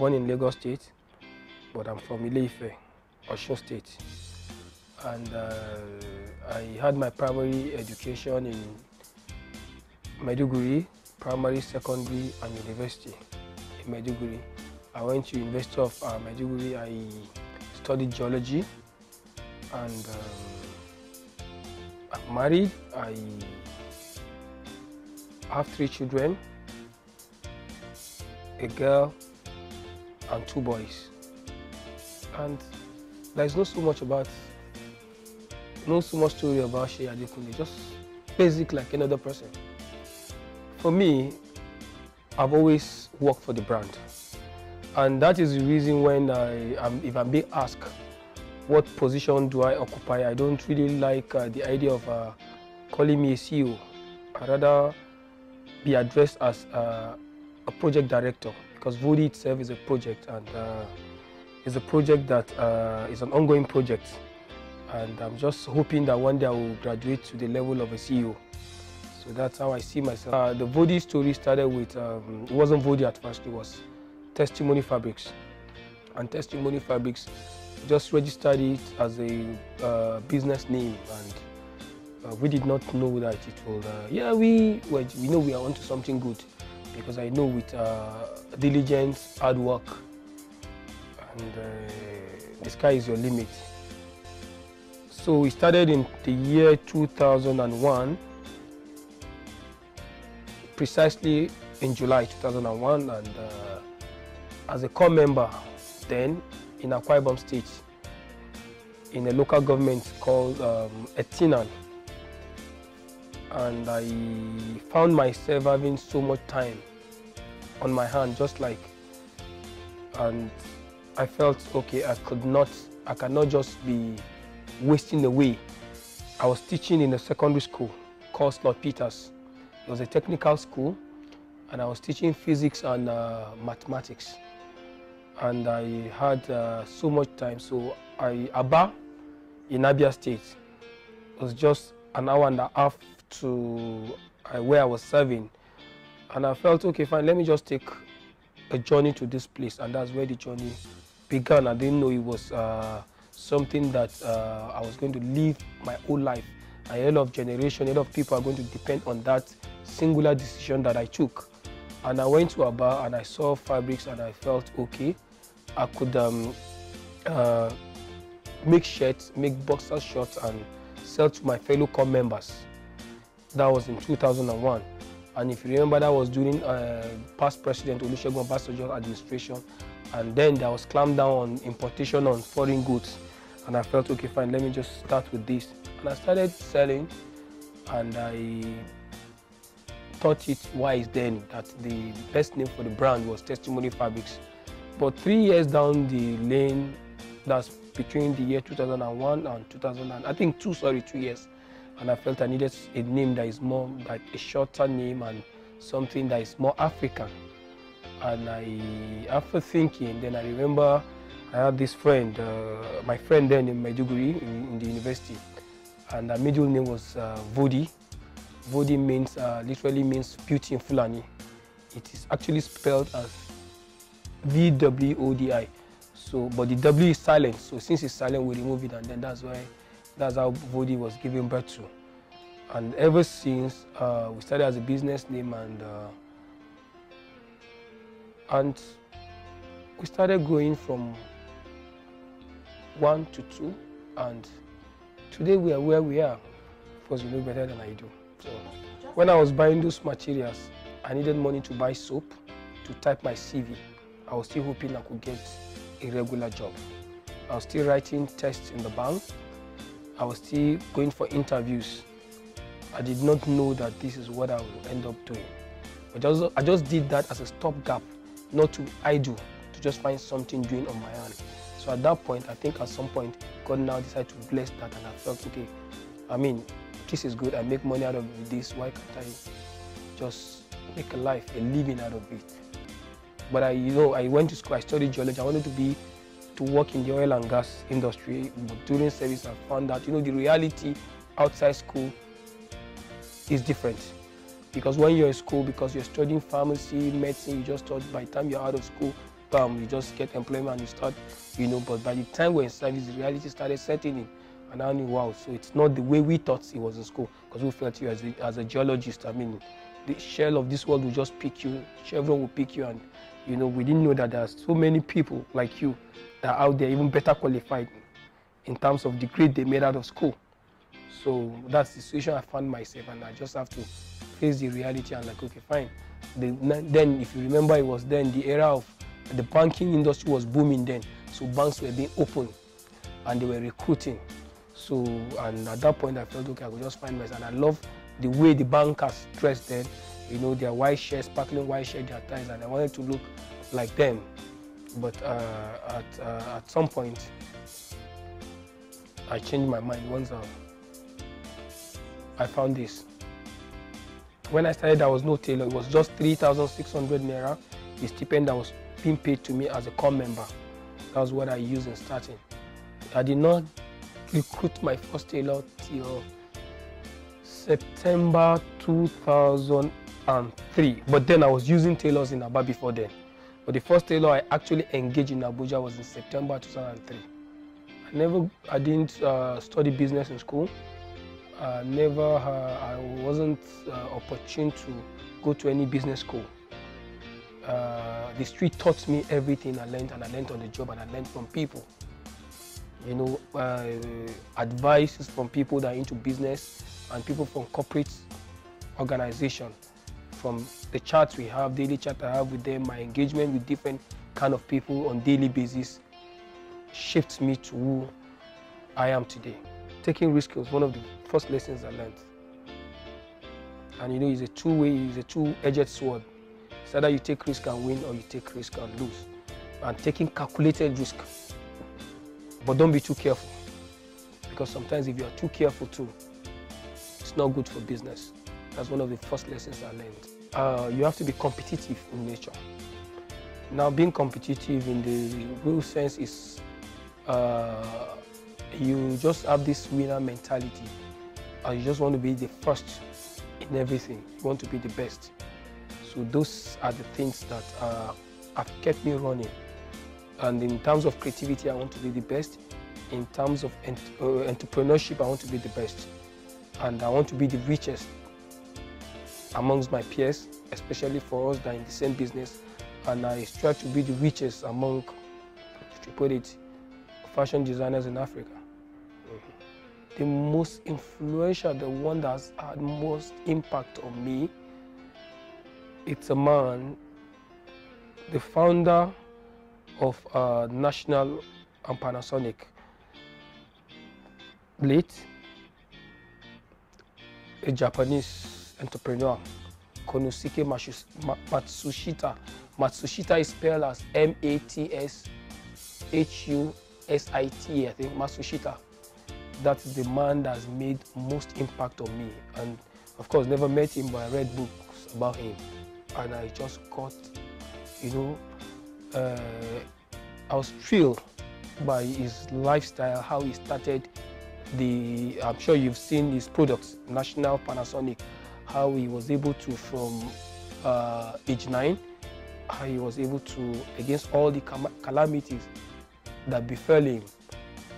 born in Lagos State, but I'm from Ile-Ife, Osun State. And I had my primary education in Maiduguri, primary, secondary, and university in Maiduguri. I went to University of Maiduguri. I studied geology, and I'm married. I have 3 children, a girl and 2 boys. And there's not so much story about Seyi Adekunle, just basic like another person. For me, I've always worked for the brand. And that is the reason when if I'm being asked what position do I occupy, I don't really like the idea of calling me a CEO. I'd rather be addressed as a project director, because Vodi itself is a project, and it's a project that is an ongoing project. And I'm just hoping that one day I will graduate to the level of a CEO. So that's how I see myself. The Vodi story started with, it wasn't Vodi at first, it was Testimony Fabrics. And Testimony Fabrics just registered it as a business name, and we did not know that it will, we know we are onto something good, because I know with diligence, hard work, and the sky is your limit. So we started in the year 2001, precisely in July 2001, and as a core member then in Akwa Ibom State, in a local government called Etinan. And I found myself having so much time on my hand, and I felt, okay, I cannot just be wasting away. I was teaching in a secondary school called Slot Peters. It was a technical school, and I was teaching physics and mathematics. And I had so much time, so Aba in Abia State was just an hour and a half to where I was serving. And I felt, okay, fine, let me just take a journey to this place, and that's where the journey began. I didn't know it was something that I was going to live my whole life. A lot of generation, a lot of people are going to depend on that singular decision that I took. And I went to Aba and I saw fabrics, and I felt, okay, I could make shirts, make boxer shorts, and sell to my fellow core members. That was in 2001. And if you remember, that was during past President Olusegun Obasanjo's administration. And then there was clamped down on importation on foreign goods. And I felt, okay, fine, let me just start with this. And I started selling, and I thought it wise then that the best name for the brand was Testimony Fabrics. But 3 years down the lane, that's between the year 2001 and 2 years, and I felt I needed a name that is more like a shorter name and something that is more African. And after thinking, then I remember I had this friend, my friend then in Maiduguri in the university, and her middle name was Vodi. Vodi means, literally means beauty in Fulani. It is actually spelled as VWODI. So, but the W is silent. So since it's silent, we remove it, and then that's how Vodi was given birth to. And ever since, we started as a business name, and we started going from 1 to 2, and today we are where we are, because you know better than I do. So when I was buying those materials, I needed money to buy soap, to type my CV. I was still hoping I could get a regular job. I was still writing tests in the bank. I was still going for interviews. I did not know that this is what I would end up doing. But I just did that as a stopgap, not to idle, to just find something doing on my own. So at that point, I think at some point, God now decided to bless that, and I felt, okay, I mean, this is good. I make money out of this. Why can't I just make a life, a living out of it? But I went to school. I studied geology. I wanted to work in the oil and gas industry. But during service, I found out, the reality outside school is different. Because when you're in school, because you're studying pharmacy, medicine, you just thought by the time you're out of school, bam, you just get employment and you start, you know. But by the time we're in service, the reality started setting in. And I knew, wow, so it's not the way we thought it was in school, because we felt you as a geologist. I mean, the shell of this world will just pick you, Chevron will pick you, and you know, we didn't know that there are so many people like you that are out there even better qualified in terms of the grade they made out of school. So that's the situation I found myself, and I just have to face the reality and like, okay, fine. Then, if you remember, it was then the era of the banking industry was booming then, so banks were being opened and they were recruiting. So, and at that point I felt, okay, I could just find myself, and I love the way the bankers dressed then, you know, their white shirts, sparkling white shirt, their ties, and I wanted to look like them. But at some point, I changed my mind once I found this. When I started, there was no tailor. It was just 3,600 naira, the stipend that was being paid to me as a core member. That was what I used in starting. I did not recruit my first tailor till September 2003. But then I was using tailors in Aba before then. But the first tailor I actually engaged in Abuja was in September 2003. I didn't study business in school. I wasn't opportune to go to any business school. The street taught me everything I learned, and I learned on the job, and I learned from people. You know, advice from people that are into business and people from corporate organization. From the chats we have, daily chat I have with them, my engagement with different kind of people on daily basis shaped me to who I am today. Taking risk was one of the first lessons I learned. And you know, it's a two-edged sword. It's either you take risk and win, or you take risk and lose. And taking calculated risk. But don't be too careful, because sometimes if you are too careful too, it's not good for business. That's one of the first lessons I learned. You have to be competitive in nature. Now, being competitive in the real sense is you just have this winner mentality, and you just want to be the first in everything. You want to be the best. So those are the things that have kept me running. And in terms of creativity, I want to be the best. In terms of entrepreneurship, I want to be the best. And I want to be the richest amongst my peers, especially for us that are in the same business. And I strive to be the richest among, to put it, fashion designers in Africa. The most influential, the one that's had most impact on me, it's a man, the founder of National and Panasonic, late, a Japanese entrepreneur, Konosuke Matsushita. Matsushita is spelled as M-A-T-S-H-U-S-I-T, I think, Matsushita. That's the man that's made most impact on me. And of course, never met him, but I read books about him. And I just got, you know, I was thrilled by his lifestyle, how he started I'm sure you've seen his products, National Panasonic, how he was able to, from age 9, how he was able to, against all the calamities that befell him.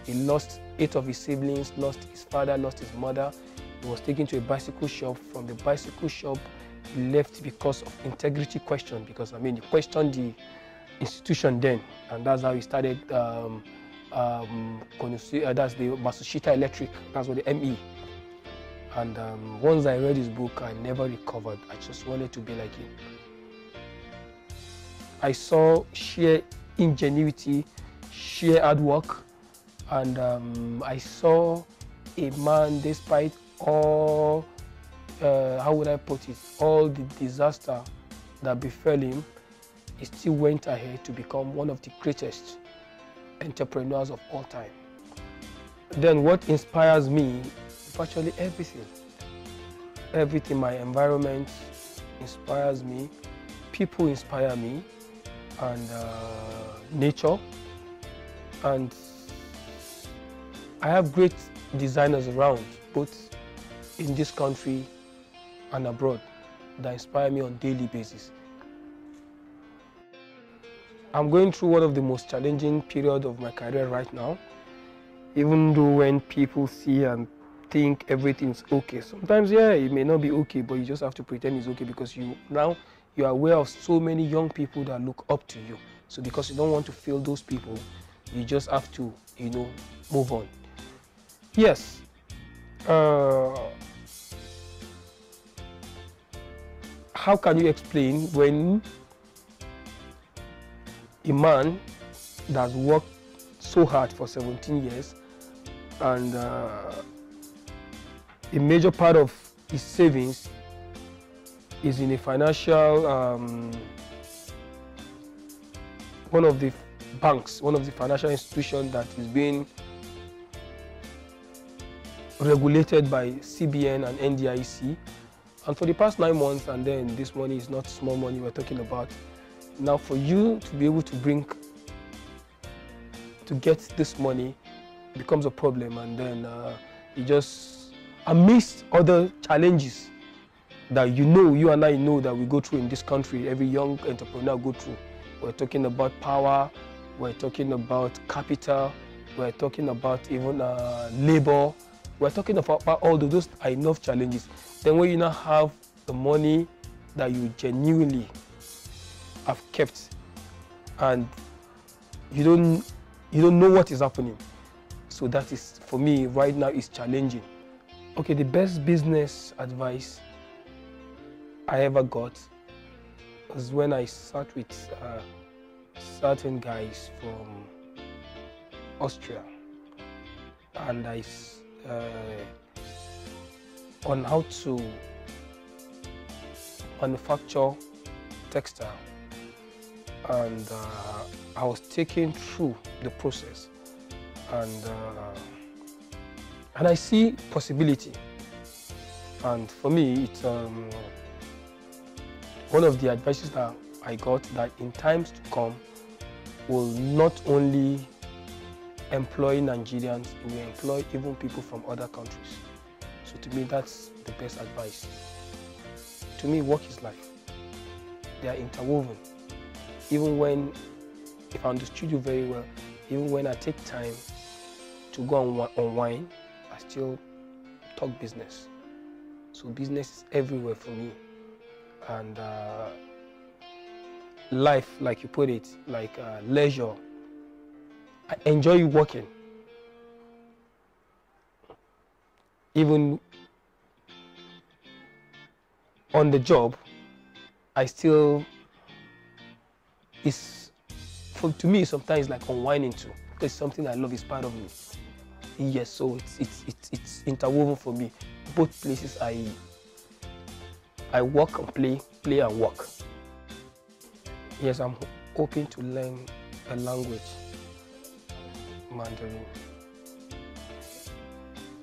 He lost 8 of his siblings, lost his father, lost his mother. He was taken to a bicycle shop. From the bicycle shop, he left because of integrity question, because, I mean, he questioned the institution then, and that's how he started that's the Matsushita Electric, that's what the ME. And once I read his book, I never recovered. I just wanted to be like him. I saw sheer ingenuity, sheer hard work, and I saw a man, despite all, how would I put it, all the disaster that befell him, he still went ahead to become one of the greatest entrepreneurs of all time. Then what inspires me is actually everything. Everything, my environment inspires me, people inspire me, and nature. And I have great designers around, both in this country and abroad, that inspire me on a daily basis. I'm going through one of the most challenging period of my career right now. Even though when people see and think everything's okay, sometimes, yeah, it may not be okay, but you just have to pretend it's okay because you are aware of so many young people that look up to you. So because you don't want to fail those people, you just have to, move on. Yes. How can you explain when a man that's worked so hard for 17 years and a major part of his savings is in a financial, one of the banks, one of the financial institutions that is being regulated by CBN and NYSC, and for the past 9 months, and then this money is not small money we're talking about. Now for you to be able to get this money becomes a problem, and then you just, amidst other challenges that you and I know that we go through in this country, every young entrepreneur go through. We're talking about power, we're talking about capital, we're talking about even labor, we're talking about all of those are enough challenges. Then when you now have the money that you genuinely have kept and you don't know what is happening. So that is, for me, right now is challenging. Okay, the best business advice I ever got was when I sat with certain guys from Austria, and on how to manufacture textile, and I was taken through the process, and I see possibility, and for me it's one of the advices that I got, that in times to come will not only employ Nigerians, it will employ even people from other countries. So to me, that's the best advice. To me, work is life. They are interwoven. Even when, if I understood you very well, even when I take time to go and unwind, I still talk business. So business is everywhere for me. And life, like you put it, like leisure, I enjoy working. Even on the job, I still, to me sometimes like unwinding too, because something I love is part of me. Yes, so it's interwoven for me. Both places I work and play and work. Yes, I'm hoping to learn a language, Mandarin,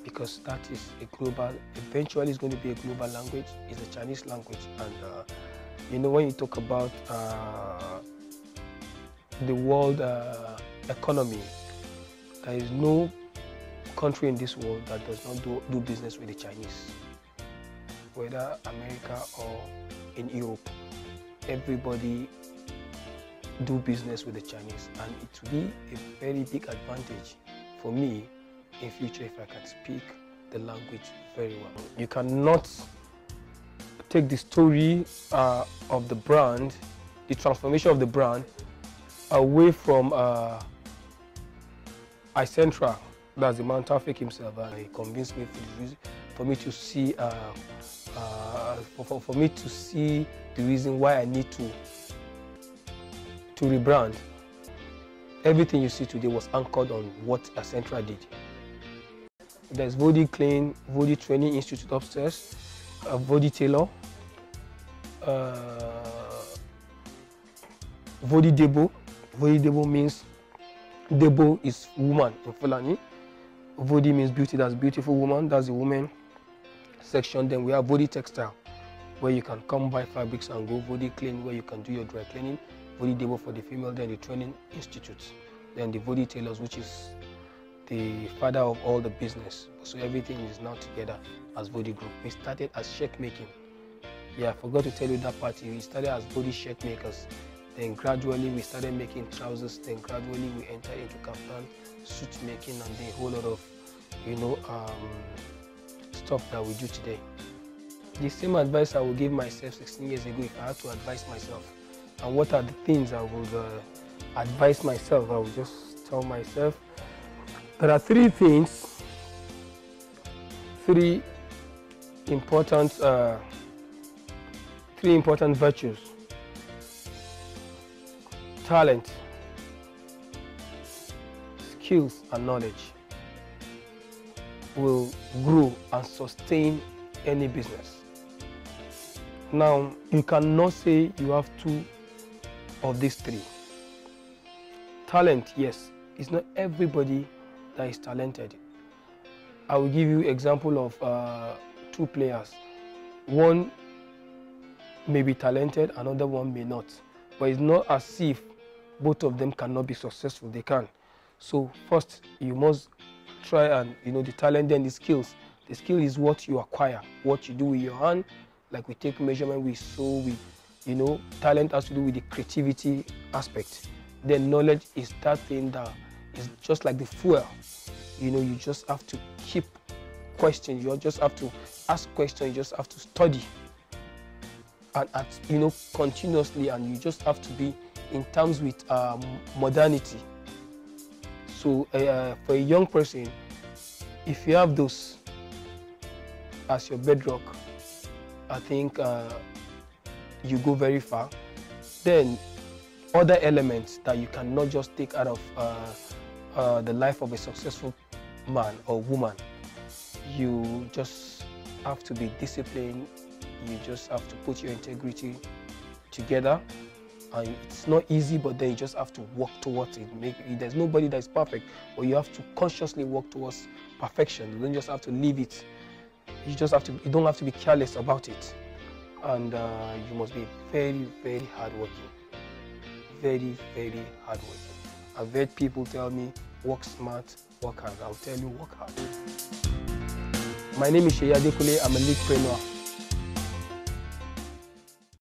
because that is a global, eventually it's going to be a global language. It's a Chinese language, and when you talk about the world economy, there is no country in this world that does not do business with the Chinese. Whether America or in Europe, everybody do business with the Chinese, and it will be a very big advantage for me in future if I can speak the language very well. You cannot take the story of the brand, the transformation of the brand, away from Icentra. That's the man Tafik himself. He convinced me for me to see for me to see the reason why I need to rebrand. Everything you see today was anchored on what Icentra did. There's Vodi Clean, Vodi Training Institute upstairs, Vodi Tailor, Vodi Debo. Vodi Debo means, Debo is woman in Fulani. Vodi means beauty, that's beautiful woman, that's the woman section. Then we have Vodi Textile, where you can come buy fabrics and go. Vodi Clean, where you can do your dry cleaning. Vodi Debo for the female, then the Training Institute. Then the Vodi Tailors, which is the father of all the business. So everything is now together as Vodi Group. We started as shirt making. Yeah, I forgot to tell you that part. We started as Vodi shirt makers. Then gradually we started making trousers. Then gradually we entered into kaftan, suit making, and then a whole lot of, stuff that we do today. The same advice I would give myself 16 years ago if I had to advise myself. And what are the things I would advise myself? I would just tell myself there are three things, three important virtues: talent, skills, and knowledge will grow and sustain any business. Now, you cannot say you have two of these three. Talent, yes, it's not everybody that is talented. I will give you example of two players. One may be talented, another one may not. But it's not as if both of them cannot be successful. They can. So first, you must try and, the talent, then the skills. The skill is what you acquire, what you do with your hand. Like we take measurement, we sew, talent has to do with the creativity aspect. Then knowledge is that thing that is just like the fuel. You just have to keep questions. You just have to ask questions. You just have to study, and continuously. And you just have to be in terms with modernity. So for a young person, if you have those as your bedrock, I think you go very far. Then other elements that you cannot just take out of the life of a successful man or woman. You just have to be disciplined. You just have to put your integrity together. And it's not easy, but then you just have to work towards it. There's nobody that is perfect, but you have to consciously work towards perfection. You don't just have to leave it. You don't have to be careless about it. And you must be very, very hardworking. Very, very hardworking. I've heard people tell me, work smart, work hard. I'll tell you, work hard. My name is Seyi Adekunle. I'm a leadpreneur.